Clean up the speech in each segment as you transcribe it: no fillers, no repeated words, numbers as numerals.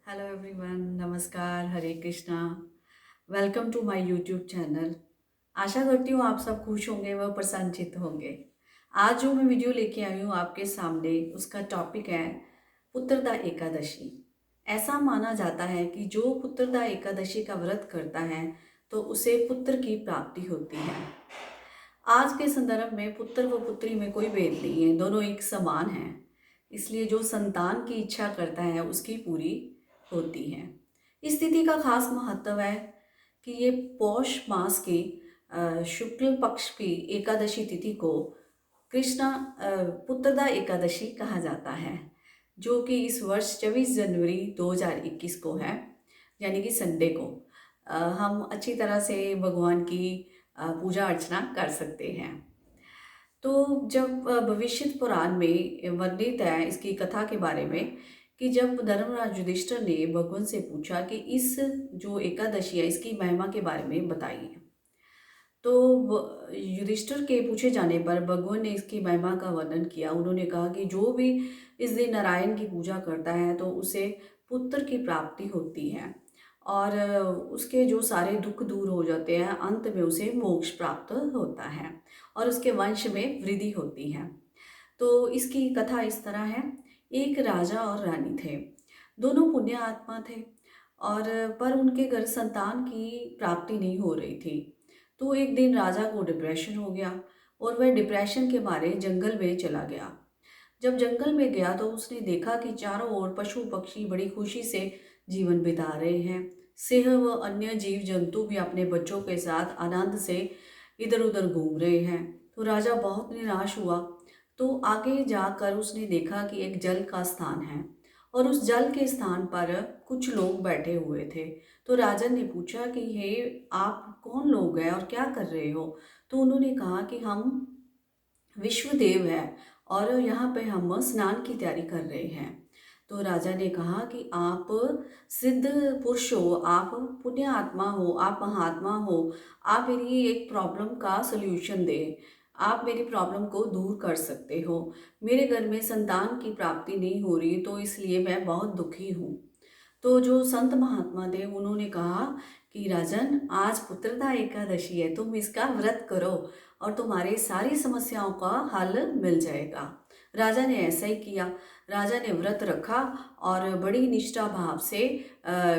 Hello everyone, नमस्कार, Hare Krishna. Welcome to my YouTube channel. आशा करती हूँ आप सब खुश होंगे व प्रसन्नचित्त होंगे। आज जो मैं वीडियो लेके आई हूँ आपके सामने, उसका टॉपिक है पुत्रदा एकादशी। ऐसा माना जाता है कि जो पुत्रदा एकादशी का व्रत करता है तो उसे पुत्र की प्राप्ति होती है। आज के संदर्भ में पुत्र व पुत्री में कोई भेद नहीं है, दोनों एक समान हैं। इसलिए जो संतान की इच्छा करता है उसकी पूरी होती है। इस तिथि का खास महत्व है कि ये पौष मास की शुक्ल पक्ष की एकादशी तिथि को कृष्णा पुत्रदा एकादशी कहा जाता है, जो कि इस वर्ष 24 जनवरी 2021 को है, यानी कि संडे को। हम अच्छी तरह से भगवान की पूजा अर्चना कर सकते हैं। तो जब भविष्य पुराण में वर्णित है इसकी कथा के बारे में कि जब धर्मराज युधिष्ठिर ने भगवान से पूछा कि इस जो एकादशी है इसकी महिमा के बारे में बताइए, तो युधिष्ठिर के पूछे जाने पर भगवान ने इसकी महिमा का वर्णन किया। उन्होंने कहा कि जो भी इस दिन नारायण की पूजा करता है तो उसे पुत्र की प्राप्ति होती है और उसके जो सारे दुख दूर हो जाते हैं, अंत में उसे मोक्ष प्राप्त होता है और उसके वंश में वृद्धि होती है। तो इसकी कथा इस तरह है। एक राजा और रानी थे, दोनों पुण्य आत्मा थे और पर उनके घर संतान की प्राप्ति नहीं हो रही थी। तो एक दिन राजा को डिप्रेशन हो गया और वह डिप्रेशन के मारे जंगल में चला गया। जब जंगल में गया तो उसने देखा कि चारों ओर पशु पक्षी बड़ी खुशी से जीवन बिता रहे हैं। सिंह व अन्य जीव जंतु भी अपने बच्चों के साथ आनंद से इधर उधर घूम रहे हैं। तो राजा बहुत निराश हुआ। तो आगे जाकर उसने देखा कि एक जल का स्थान है और उस जल के स्थान पर कुछ लोग बैठे हुए थे। तो राजा ने पूछा कि हे, आप कौन लोग हैं और क्या कर रहे हो? तो उन्होंने कहा कि हम विश्वदेव है और यहाँ पे हम स्नान की तैयारी कर रहे हैं। तो राजा ने कहा कि आप सिद्ध पुरुष हो, आप पुण्य आत्मा हो, आप महात्मा हो, आप मेरी एक प्रॉब्लम का सल्यूशन दें, आप मेरी प्रॉब्लम को दूर कर सकते हो। मेरे घर में संतान की प्राप्ति नहीं हो रही, तो इसलिए मैं बहुत दुखी हूँ। तो जो संत महात्मा थे उन्होंने कहा कि राजन, आज पुत्रदा एकादशी है, तुम इसका व्रत करो और तुम्हारी सारी समस्याओं का हल मिल जाएगा। राजा ने ऐसा ही किया। राजा ने व्रत रखा और बड़ी निष्ठा भाव से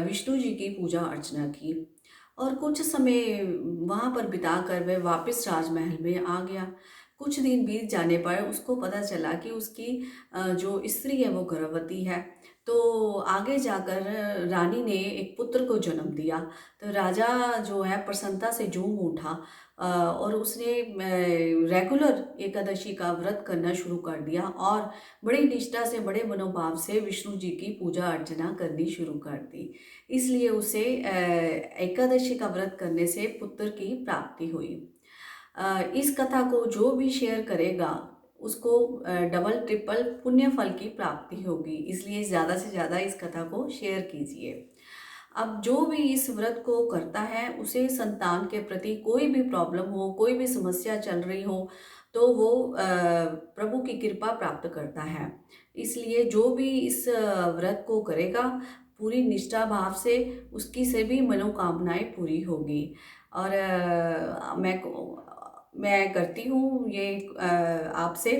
विष्णु जी की पूजा अर्चना की और कुछ समय वहाँ पर बिताकर वह वापस राजमहल में आ गया। कुछ दिन बीत जाने पर उसको पता चला कि उसकी जो स्त्री है वो गर्भवती है। तो आगे जाकर रानी ने एक पुत्र को जन्म दिया। तो राजा जो है प्रसन्नता से झूम उठा और उसने रेगुलर एकादशी का व्रत करना शुरू कर दिया और बड़ी निष्ठा से, बड़े मनोभाव से विष्णु जी की पूजा अर्चना करनी शुरू कर दी। इसलिए उसे एकादशी का व्रत करने से पुत्र की प्राप्ति हुई। इस कथा को जो भी शेयर करेगा उसको डबल ट्रिपल पुण्य फल की प्राप्ति होगी। इसलिए ज़्यादा से ज़्यादा इस कथा को शेयर कीजिए। अब जो भी इस व्रत को करता है उसे संतान के प्रति कोई भी प्रॉब्लम हो, कोई भी समस्या चल रही हो, तो वो प्रभु की कृपा प्राप्त करता है। इसलिए जो भी इस व्रत को करेगा पूरी निष्ठा भाव से, उसकी सभी मनोकामनाएं पूरी होगी। और मैं करती हूँ ये आपसे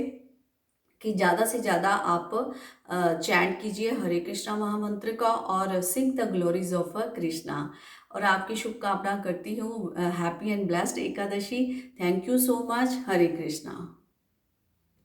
कि ज़्यादा से ज़्यादा आप चैंट कीजिए हरे कृष्णा महामंत्र का और सिंग द ग्लोरीज ऑफ कृष्णा। और आपकी शुभकामना करती हूँ happy and blessed Ekadashi. Thank you so much. Hare Krishna.